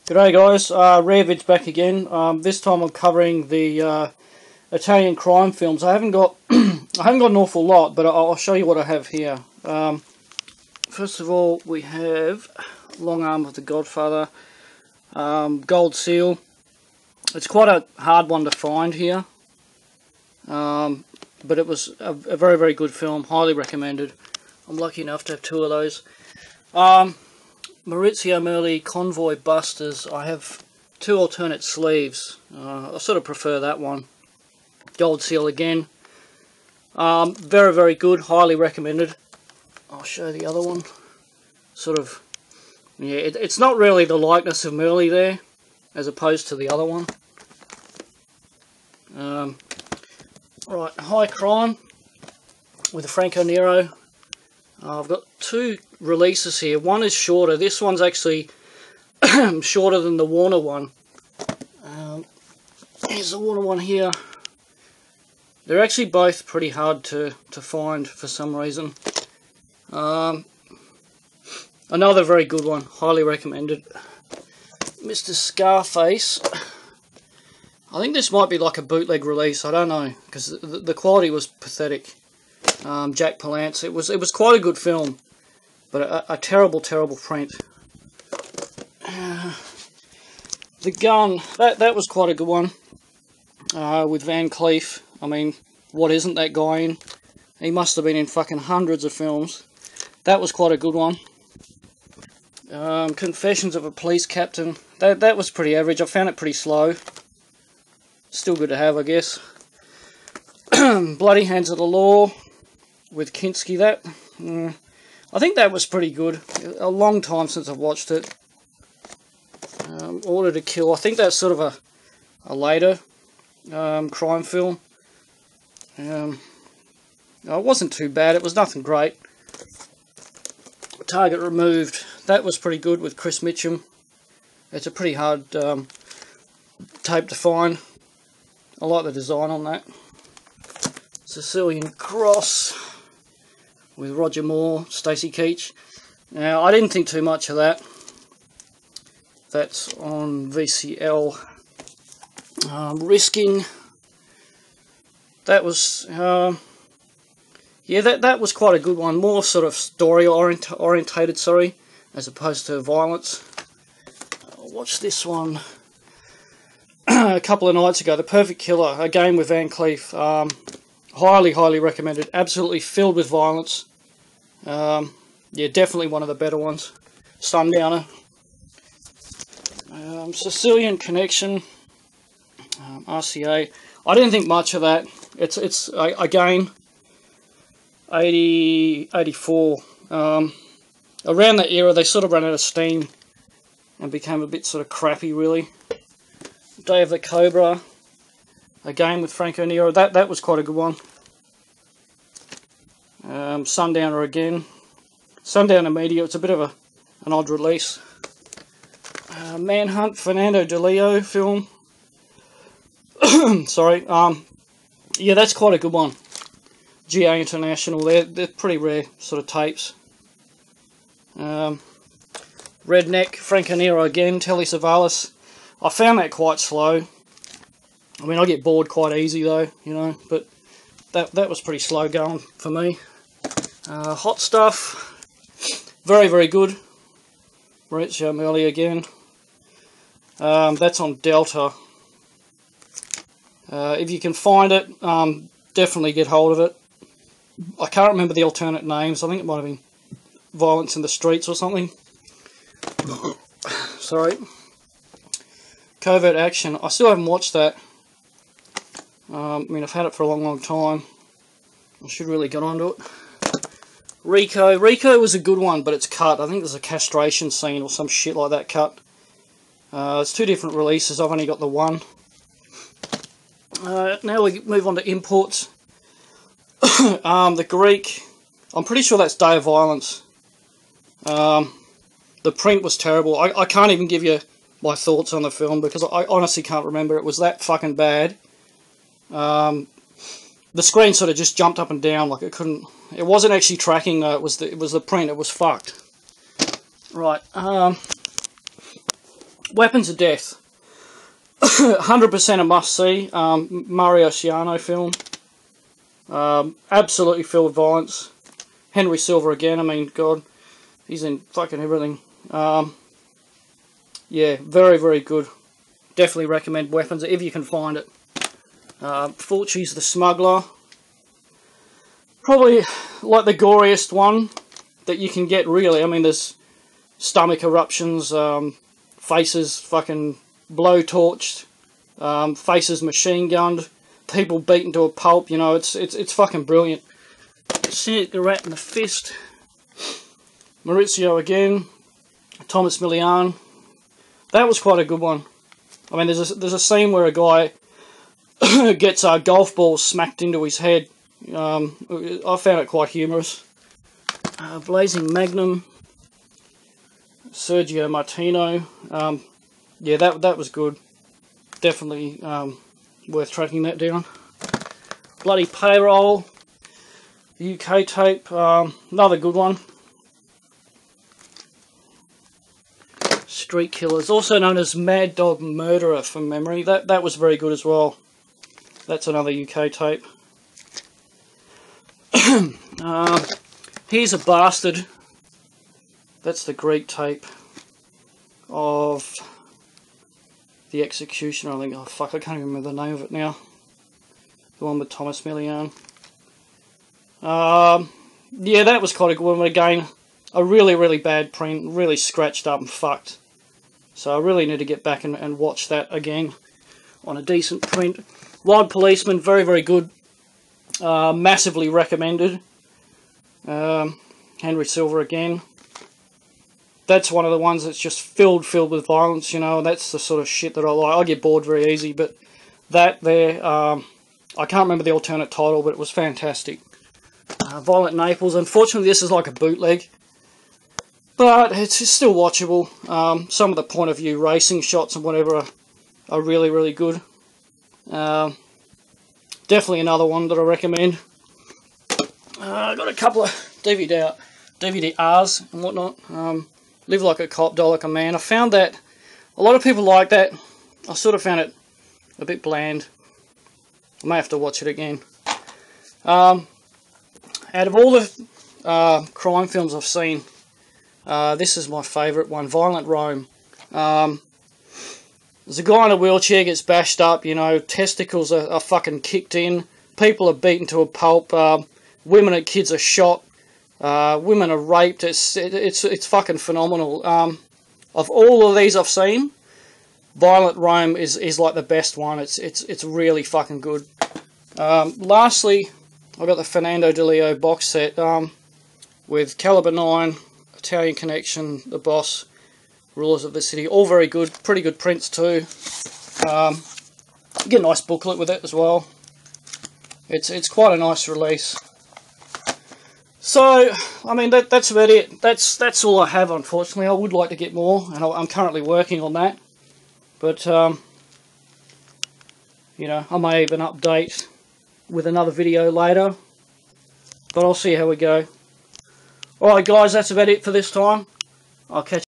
G'day guys, Rarevid's back again. This time I'm covering the Italian crime films. I haven't got an awful lot, but I'll show you what I have here. First of all, we have Long Arm of the Godfather, Gold Seal. It's quite a hard one to find here, but it was a very, very good film. Highly recommended. I'm lucky enough to have two of those. Maurizio Merli Convoy Busters. I have two alternate sleeves. I sort of prefer that one. Gold Seal again. Very, very good. Highly recommended. I'll show the other one. Sort of, yeah, it's not really the likeness of Merli there, as opposed to the other one. Right, High Crime with Franco Nero. I've got two releases here. One is shorter. This one's actually shorter than the Warner one. Here's the Warner one here. They're actually both pretty hard to find for some reason. Another very good one. Highly recommended. Mr. Scarface. I think this might be like a bootleg release. I don't know, because the quality was pathetic. Jack Palance. It was quite a good film, but a terrible print. The Gun. That was quite a good one. With Van Cleef. I mean, what isn't that guy in? He must have been in fucking hundreds of films. That was quite a good one. Confessions of a Police Captain. That was pretty average. I found it pretty slow. Still good to have, I guess. Bloody Hands of the Law with Kinski. I think that was pretty good. A long time since I've watched it. Order to Kill. I think that's sort of a later crime film. It wasn't too bad. It was nothing great. Target Removed. That was pretty good with Chris Mitchum. It's a pretty hard tape to find. I like the design on that. Sicilian Cross with Roger Moore, Stacey Keach. Now, I didn't think too much of that. That's on VCL. Risking. That was, yeah, that was quite a good one. More sort of story orientated, sorry, as opposed to violence. I'll watch this one a couple of nights ago. The Perfect Killer, again with Van Cleef. Highly recommended. Absolutely filled with violence. Yeah, definitely one of the better ones. Sundowner. Sicilian Connection. RCA. I didn't think much of that. It's again 84. Around that era, they sort of ran out of steam and became a bit sort of crappy, really. Day of the Cobra. Again with Franco Nero. That was quite a good one. Sundowner again. Sundowner Media. It's a bit of an odd release. Manhunt, Fernando De Leo film. Sorry. Yeah, that's quite a good one. GA International. They're pretty rare sort of tapes. Redneck, Franco Nero again. Telly Savalas. I found that quite slow. I mean, I get bored quite easy though, you know, but that was pretty slow going for me. Hot Stuff. Very, very good. Maurizio Merli again. That's on Delta. If you can find it, definitely get hold of it. I can't remember the alternate names. I think it might have been Violence in the Streets or something. Sorry. Covert Action. I still haven't watched that. I mean, I've had it for a long time. I should really get onto it. Rico. Rico was a good one, but it's cut. I think there's a castration scene or some shit like that cut. It's two different releases. I've only got the one. Now we move on to imports. The Greek. I'm pretty sure that's Day of Violence. The print was terrible. I can't even give you my thoughts on the film because I honestly can't remember. It was that fucking bad. The screen sort of just jumped up and down like it couldn't. It wasn't actually tracking. It was the print. It was fucked. Right. Weapons of Death. 100% a must-see. Mario Ciano film. Absolutely filled with violence. Henry Silva again, I mean, God, he's in fucking everything. Yeah, very, very good. Definitely recommend Weapons, if you can find it. Fulci's The Smuggler. Probably, like, the goriest one that you can get, really. I mean, there's stomach eruptions, faces fucking blowtorched, faces machine gunned, people beaten to a pulp, you know, it's fucking brilliant. Retina Fist. Maurizio again. Thomas Milian. That was quite a good one. I mean, there's a scene where a guy gets a golf ball smacked into his head. I found it quite humorous. Blazing Magnum. Sergio Martino. Yeah, that was good. Definitely worth tracking that down. Bloody Payroll. UK tape. Another good one. Street Killers, also known as Mad Dog Murderer from memory. That was very good as well. That's another UK tape. Here's a Bastard. That's the Greek tape of The Executioner, I think. Oh fuck, I can't remember the name of it now. The one with Thomas Milian. Yeah, that was quite a good one. Again, a really, really bad print, really scratched up and fucked. So I really need to get back and watch that again on a decent print. Wild Policemen, very, very good. Massively recommended. Henry Silva again. That's one of the ones that's just filled with violence, you know, and that's the sort of shit that I like. I get bored very easy, but that there, I can't remember the alternate title, but it was fantastic. Violent Naples. Unfortunately, this is like a bootleg, but it's still watchable. Some of the point of view racing shots and whatever are really, really good. Definitely another one that I recommend. I got a couple of DVD-Rs and whatnot. Live Like a Cop, Die Like a Man. I found that a lot of people like that. I sort of found it a bit bland. I may have to watch it again. Out of all the crime films I've seen, this is my favourite one, Violent Rome. There's a guy in a wheelchair, gets bashed up, you know, testicles are fucking kicked in, people are beaten to a pulp, women and kids are shot, women are raped. It's fucking phenomenal. Of all of these I've seen, Violent Rome is like the best one. It's really fucking good. Lastly, I've got the Fernando De Leo box set with Caliber 9, Sicilian Connection, The Boss, Rulers of the City. All very good, pretty good prints too. You get a nice booklet with it as well. It's quite a nice release. So, I mean, that's about it. That's all I have, unfortunately. I would like to get more, and I'm currently working on that. But, you know, I may even update with another video later, but I'll see how we go. Alright guys, that's about it for this time. I'll catch